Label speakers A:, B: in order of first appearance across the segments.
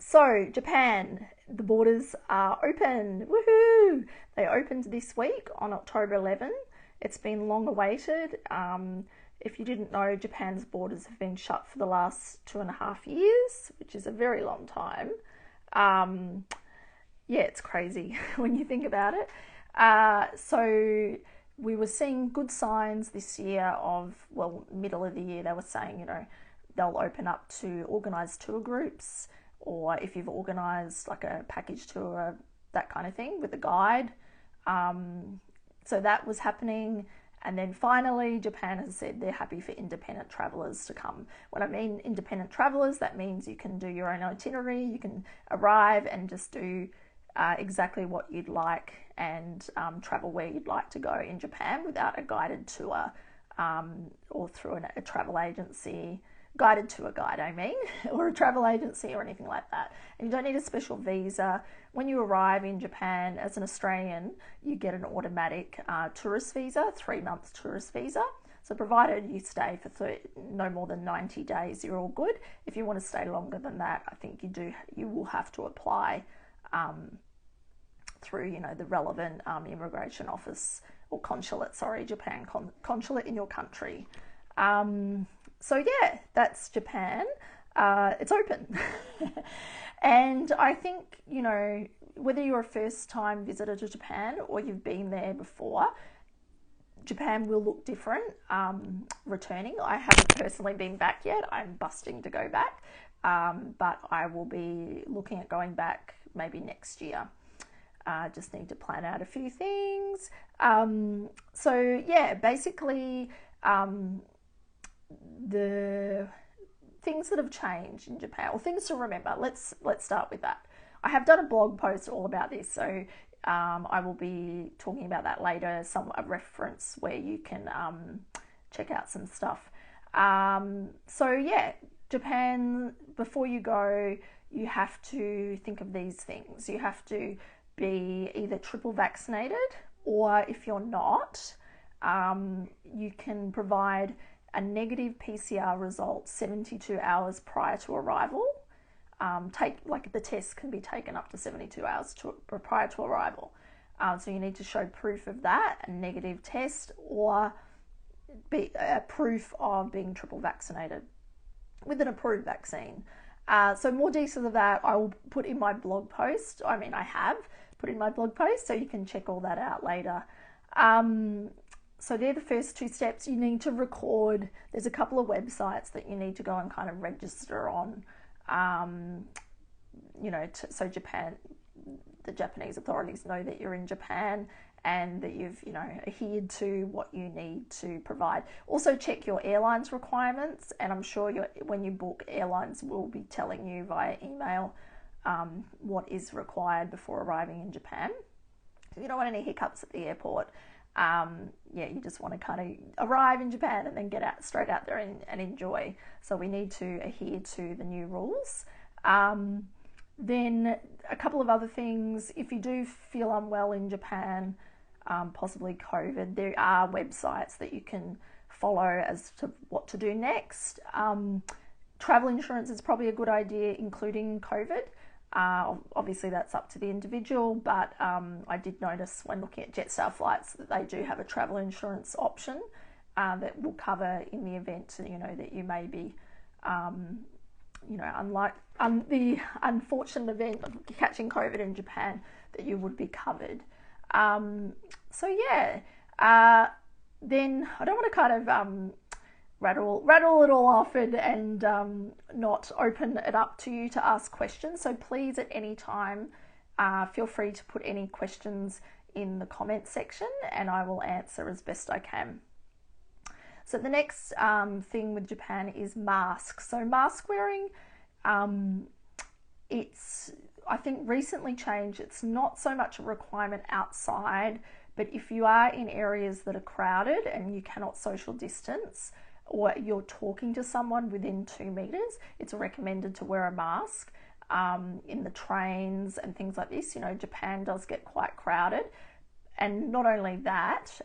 A: So Japan, the borders are open. Woohoo! They opened this week on October 11. It's been long awaited. If you didn't know, Japan's borders have been shut for the last 2.5 years, which is a very long time. Yeah, it's crazy when you think about it. So we were seeing good signs this year of, well, middle of the year, they were saying, they'll open up to organised tour groups, or if you've organised like a package tour, that kind of thing with a guide. So that was happening. And then finally, Japan has said they're happy for independent travellers to come. When I mean independent travellers, that means you can do your own itinerary, you can arrive and just do exactly what you'd like and travel where you'd like to go in Japan without a guided tour or through a travel agency. Guided tour guide, I mean, or a travel agency or anything like that. And you don't need a special visa. When you arrive in Japan as an Australian, you get an automatic tourist visa, 3 months tourist visa. So provided you stay for no more than 90 days, you're all good. If you want to stay longer than that, I think you will have to apply through, the relevant immigration office or consulate, Japan consulate in your country. So yeah, that's Japan. It's open. And I think, whether you're a first time visitor to Japan or you've been there before, Japan will look different returning. I haven't personally been back yet. I'm busting to go back. But I will be looking at going back maybe next year. Just need to plan out a few things. So yeah, basically, the things that have changed in Japan, or things to remember. Let's start with that. I have done a blog post all about this, so I will be talking about that later. A reference where you can check out some stuff. So yeah, Japan. Before you go, you have to think of these things. You have to be either triple vaccinated, or if you're not, you can provide a negative PCR result 72 hours prior to arrival. The test can be taken up to 72 hours prior to arrival. So you need to show proof of that, a negative test, or proof of being triple vaccinated with an approved vaccine. So more details of that I will put in my blog post. I have put in my blog post, so you can check all that out later. So they're the first 2 steps. You need to record. There's a couple of websites that you need to go and kind of register on. So the Japanese authorities know that you're in Japan and that you've, adhered to what you need to provide. Also check your airlines requirements, and I'm sure when you book, airlines will be telling you via email what is required before arriving in Japan. So you don't want any hiccups at the airport. You just want to kind of arrive in Japan and then get straight out there and enjoy. So we need to adhere to the new rules. Then a couple of other things. If you do feel unwell in Japan, possibly COVID, there are websites that you can follow as to what to do next. Travel insurance is probably a good idea, including COVID. Obviously that's up to the individual, but I did notice when looking at Jetstar flights that they do have a travel insurance option that will cover in the event that you may be unlike the unfortunate event of catching COVID in Japan, that you would be covered. So yeah, then I don't want to kind of rattle it all off and not open it up to you to ask questions. So please, at any time, feel free to put any questions in the comment section and I will answer as best I can. So the next thing with Japan is masks. So mask wearing, it's, I think, recently changed. It's not so much a requirement outside, but if you are in areas that are crowded and you cannot social distance, or you're talking to someone within 2 meters, it's recommended to wear a mask. In the trains and things like this, Japan does get quite crowded. And not only that,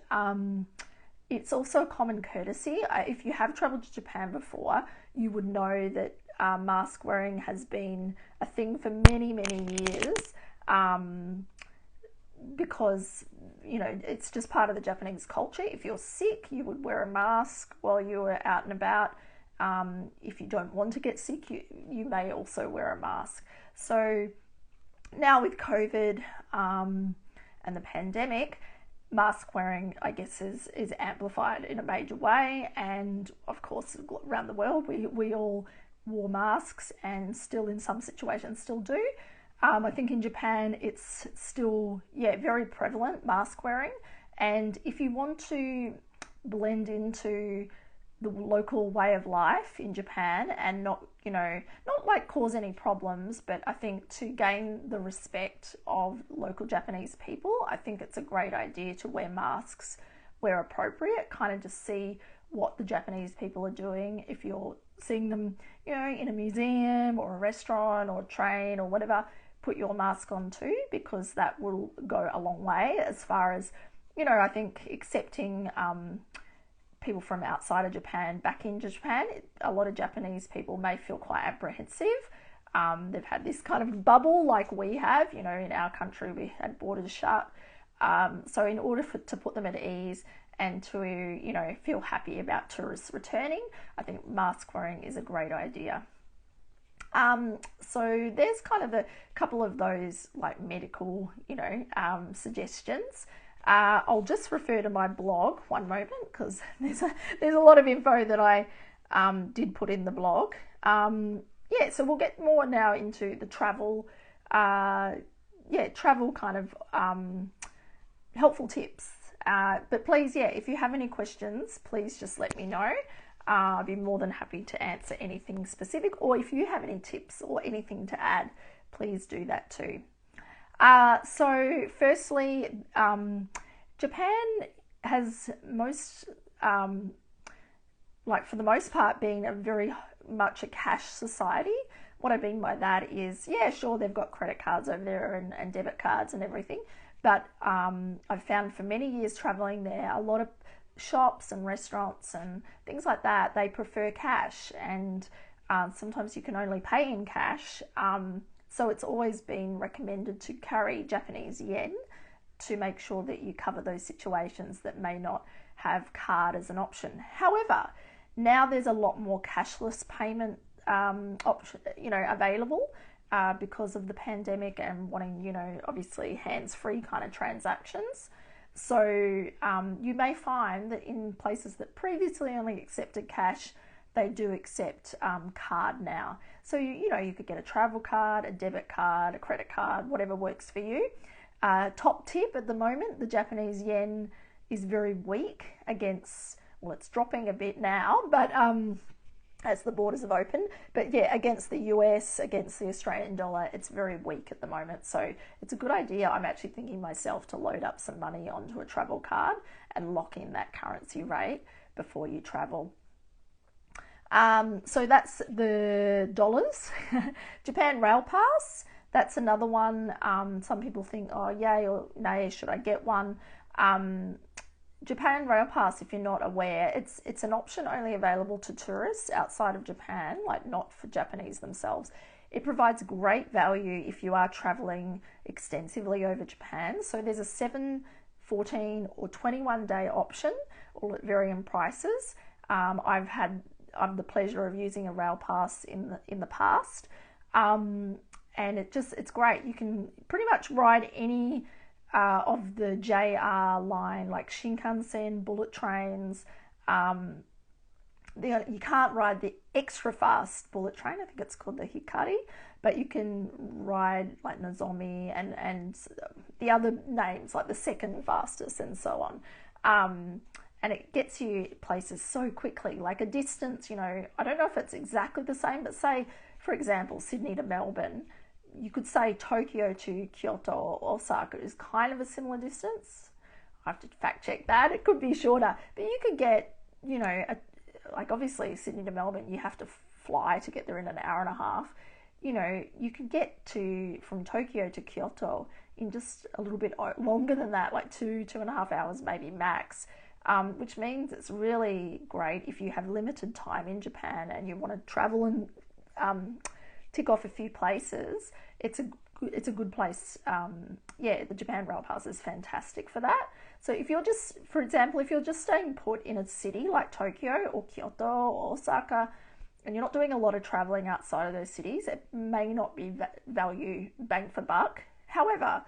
A: it's also a common courtesy. If you have traveled to Japan before, you would know that mask wearing has been a thing for many, many years, because, you know, it's just part of the Japanese culture. If you're sick, you would wear a mask while you were out and about. If you don't want to get sick, you may also wear a mask. So now with COVID and the pandemic, mask wearing, I guess, is amplified in a major way. And of course, around the world, we all wore masks, and still in some situations still do. I think in Japan it's still, very prevalent, mask wearing. And if you want to blend into the local way of life in Japan and not like cause any problems, but I think to gain the respect of local Japanese people, I think it's a great idea to wear masks where appropriate, kind of just see what the Japanese people are doing. If you're seeing them, in a museum or a restaurant or a train or whatever, put your mask on too, because that will go a long way as far as, I think accepting people from outside of Japan back into Japan. A lot of Japanese people may feel quite apprehensive. They've had this kind of bubble like we have, in our country we had borders shut. So in order to put them at ease and to, feel happy about tourists returning, I think mask wearing is a great idea. So there's kind of a couple of those like medical, suggestions. I'll just refer to my blog one moment, because there's a lot of info that I did put in the blog. So we'll get more now into the travel, travel kind of helpful tips. But please, if you have any questions, please just let me know. I'd be more than happy to answer anything specific, or if you have any tips or anything to add, please do that too. So firstly, Japan has for the most part, been a very much a cash society. What I mean by that is, sure, they've got credit cards over there and debit cards and everything, but I've found for many years traveling there, a lot of shops and restaurants and things like that, they prefer cash, and sometimes you can only pay in cash. So it's always been recommended to carry Japanese yen to make sure that you cover those situations that may not have card as an option. However, now there's a lot more cashless payment option, available because of the pandemic and wanting, obviously hands-free kind of transactions. So you may find that in places that previously only accepted cash, they do accept card now. So you could get a travel card, a debit card, a credit card, whatever works for you. Top tip at the moment, the Japanese yen is very weak against, well, it's dropping a bit now, but as the borders have opened, but against the US, against the Australian dollar, it's very weak at the moment. So it's a good idea. I'm actually thinking myself to load up some money onto a travel card and lock in that currency rate before you travel. So that's the dollars. Japan Rail Pass, that's another one. Some people think, oh, yay or nay, should I get one? Japan Rail Pass, if you're not aware, it's an option only available to tourists outside of Japan, like not for Japanese themselves. It provides great value if you are traveling extensively over Japan. So there's a 7, 14 or 21 day option, all at varying prices. I've the pleasure of using a rail pass in the past, and it's great. You can pretty much ride any of the JR line, like Shinkansen, bullet trains. You can't ride the extra fast bullet train, I think it's called the Hikari, but you can ride like Nozomi and the other names, like the second fastest and so on. And it gets you places so quickly, like a distance, I don't know if it's exactly the same, but say, for example, Sydney to Melbourne, you could say Tokyo to Kyoto or Osaka is kind of a similar distance. I have to fact check that. It could be shorter, but you could get, like obviously Sydney to Melbourne, you have to fly to get there in an hour and a half. You could get from Tokyo to Kyoto in just a little bit longer than that, like 2.5 hours, maybe max. Which means it's really great if you have limited time in Japan and you want to travel and tick off a few places, it's a good place. Yeah, the Japan Rail Pass is fantastic for that. So if you're just, for example, if you're just staying put in a city like Tokyo or Kyoto or Osaka, and you're not doing a lot of traveling outside of those cities, it may not be value bang for buck. However,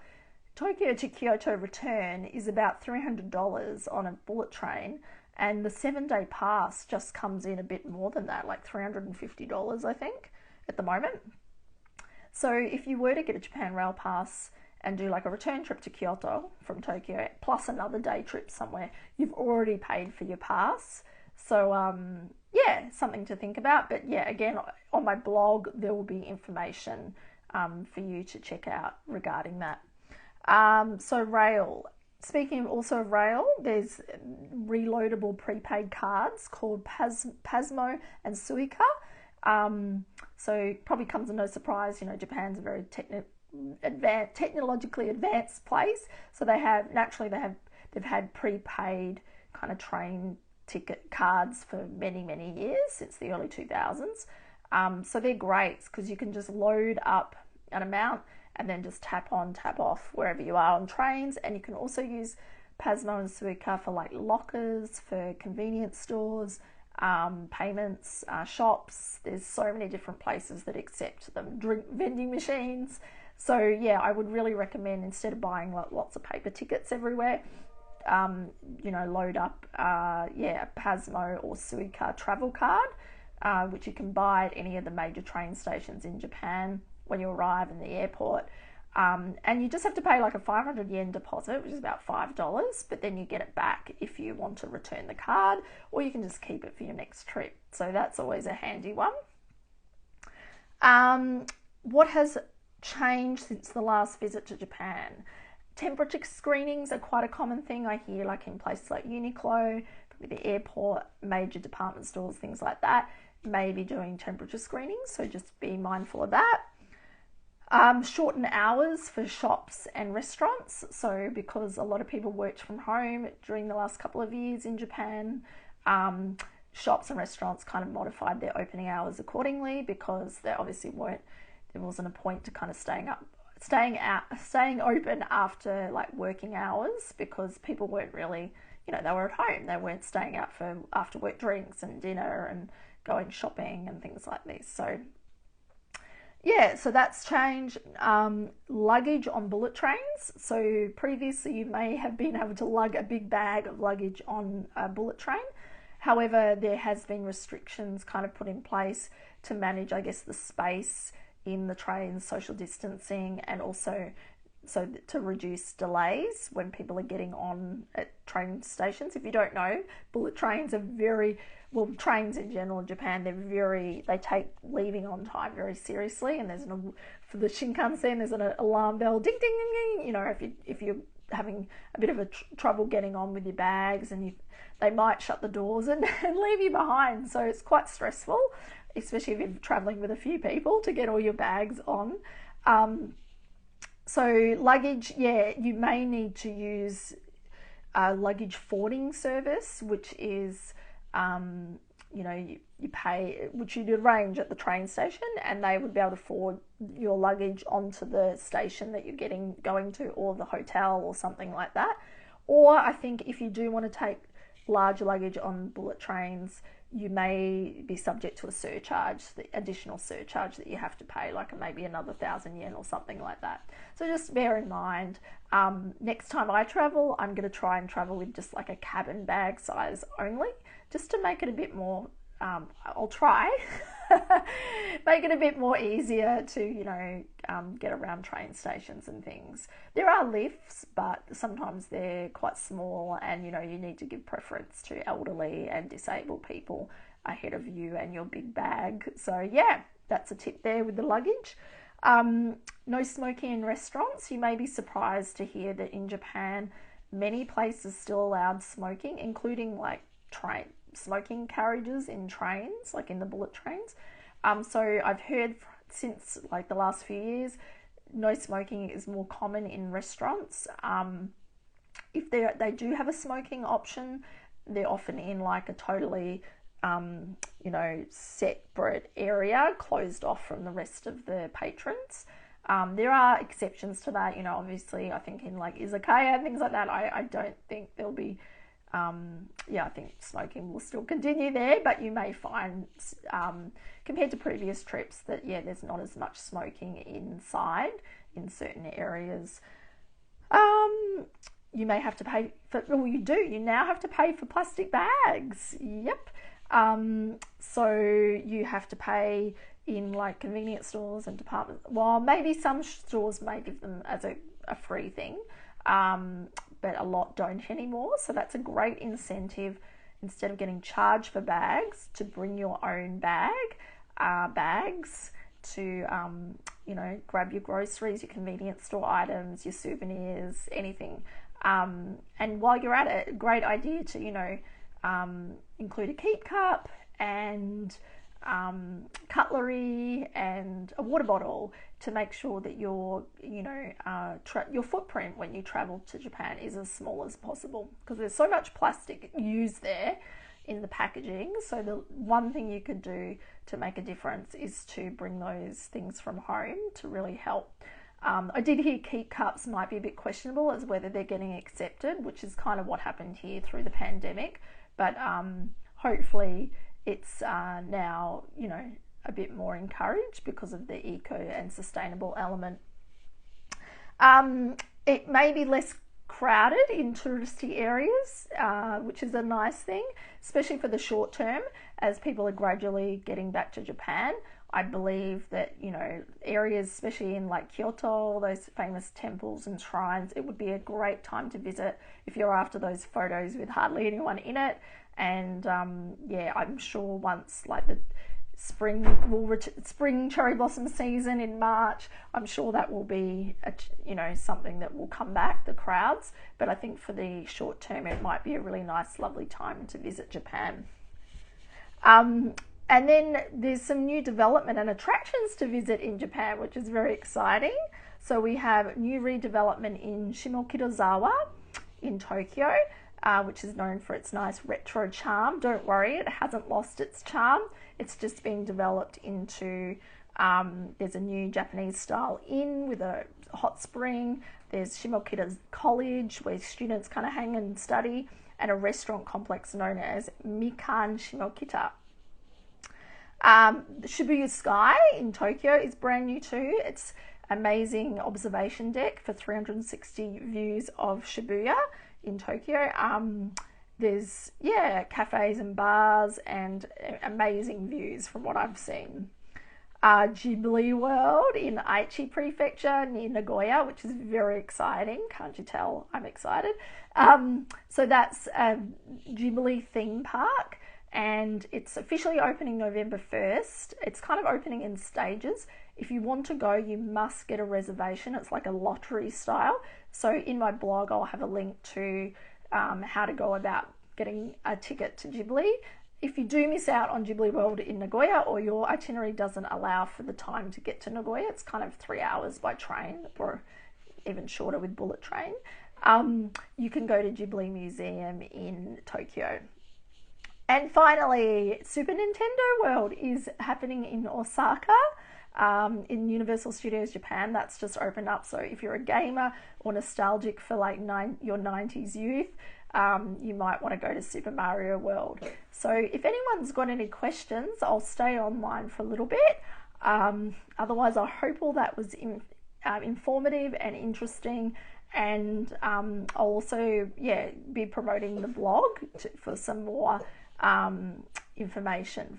A: Tokyo to Kyoto return is about $300 on a bullet train, and the 7-day pass just comes in a bit more than that, like $350, I think, at the moment. So if you were to get a Japan Rail Pass and do like a return trip to Kyoto from Tokyo, plus another day trip somewhere, you've already paid for your pass. So yeah, something to think about. But yeah, again, on my blog, there will be information for you to check out regarding that. So rail. Speaking also of rail, there's reloadable prepaid cards called Pasmo and Suica. So probably comes as no surprise, you know, Japan's a very technologically advanced place. So they've had prepaid kind of train ticket cards for many years, since the early 2000s. So they're great because you can just load up an amount and then just tap on, tap off wherever you are on trains. And you can also use Pasmo and Suica for like lockers, for convenience stores, payments, shops. There's so many different places that accept them, drink vending machines. So yeah, I would really recommend, instead of buying like lots of paper tickets everywhere, you know, load up a Pasmo or Suica travel card, which you can buy at any of the major train stations in Japan when you arrive in the airport. And you just have to pay like a 500 yen deposit, which is about $5, but then you get it back if you want to return the card, or you can just keep it for your next trip. So that's always a handy one. What has changed since the last visit to Japan? Temperature screenings are quite a common thing I hear, like in places like Uniqlo, probably the airport, major department stores, things like that, may be doing temperature screenings, so just be mindful of that. Shorten hours for shops and restaurants. So because a lot of people worked from home during the last couple of years in Japan, shops and restaurants kind of modified their opening hours accordingly, because there wasn't a point to kind of staying open after like working hours, because people weren't really, you know, they were at home. They weren't staying out for after work drinks and dinner and going shopping and things like this. So yeah, so that's changed. Luggage on bullet trains. So previously you may have been able to lug a big bag of luggage on a bullet train. However, there has been restrictions kind of put in place to manage, I guess, the space in the trains, social distancing, and also so to reduce delays when people are getting on at train stations. If you don't know, bullet trains are trains in general in Japan, they take leaving on time very seriously, and for the Shinkansen, there's an alarm bell, ding, ding, ding, ding. You know, if you're having a bit of trouble getting on with your bags, and they might shut the doors and leave you behind. So it's quite stressful, especially if you're traveling with a few people, to get all your bags on. So luggage, yeah, you may need to use a luggage forwarding service, which is, you know, you pay, which you'd arrange at the train station, and they would be able to forward your luggage onto the station that you're going to, or the hotel or something like that. Or I think if you do want to take large luggage on bullet trains, you may be subject to a surcharge, the additional surcharge that you have to pay, like maybe another 1,000 yen or something like that. So just bear in mind, next time I travel, I'm going to try and travel with just like a cabin bag size only, just to make it a bit more, I'll try, make it a bit more easier to, you know, get around train stations and things. There are lifts, but sometimes they're quite small, and, you know, you need to give preference to elderly and disabled people ahead of you and your big bag. So yeah, that's a tip there with the luggage. No smoking in restaurants. You may be surprised to hear that in Japan, many places still allowed smoking, including like smoking carriages in trains, like in the bullet trains. So I've heard since like the last few years, no smoking is more common in restaurants. If they do have a smoking option, they're often in like a totally you know, separate area closed off from the rest of the patrons. There are exceptions to that, you know, obviously I think in like izakaya and things like that, I don't think there'll be, I think smoking will still continue there, but you may find, compared to previous trips, that, yeah, there's not as much smoking inside in certain areas. You may have to pay for, well, you now have to pay for plastic bags. Yep. So you have to pay in like convenience stores and department, well, maybe some stores may give them as a free thing, but a lot don't anymore. So that's a great incentive, instead of getting charged for bags, to bring your own bags to, you know, grab your groceries, your convenience store items, your souvenirs, anything. And while you're at it, great idea to, you know, include a keep cup and cutlery and a water bottle, to make sure that your, you know, your footprint when you travel to Japan is as small as possible, because there's so much plastic used there in the packaging. So the one thing you could do to make a difference is to bring those things from home to really help. I did hear keep cups might be a bit questionable as whether they're getting accepted, which is kind of what happened here through the pandemic, but hopefully it's now, you know, a bit more encouraged because of the eco and sustainable element. It may be less crowded in touristy areas, which is a nice thing, especially for the short term, as people are gradually getting back to Japan. I believe that, you know, areas, especially in like Kyoto, those famous temples and shrines, it would be a great time to visit if you're after those photos with hardly anyone in it. And yeah, I'm sure once like the spring cherry blossom season in March, I'm sure that will be you know, something that will come back, the crowds. But I think for the short term, it might be a really nice, lovely time to visit Japan. And then there's some new development and attractions to visit in Japan, which is very exciting. So we have new redevelopment in Shimokitazawa in Tokyo, which is known for its nice retro charm. Don't worry, it hasn't lost its charm. It's just being developed into, there's a new Japanese style inn with a hot spring. There's Shimokita College, where students kind of hang and study, and a restaurant complex known as Mikan Shimokita. Shibuya Sky in Tokyo is brand new too. It's amazing observation deck for 360 views of Shibuya in Tokyo. There's, yeah, cafes and bars and amazing views from what I've seen. Jubilee World in Aichi Prefecture near Nagoya, which is very exciting. Can't you tell I'm excited? So that's a Jubilee theme park, and it's officially opening November 1st. It's kind of opening in stages. If you want to go, you must get a reservation. It's like a lottery style. So in my blog, I'll have a link to how to go about getting a ticket to Jubilee. If you do miss out on Jubilee World in Nagoya, or your itinerary doesn't allow for the time to get to Nagoya, it's kind of 3 hours by train, or even shorter with bullet train, you can go to Jubilee Museum in Tokyo. And finally, Super Nintendo World is happening in Osaka, in Universal Studios Japan. That's just opened up. So if you're a gamer or nostalgic for like your 90s youth, you might want to go to Super Mario World. So if anyone's got any questions, I'll stay online for a little bit. Otherwise, I hope all that was informative and interesting. And I'll also, yeah, be promoting the blog for some more information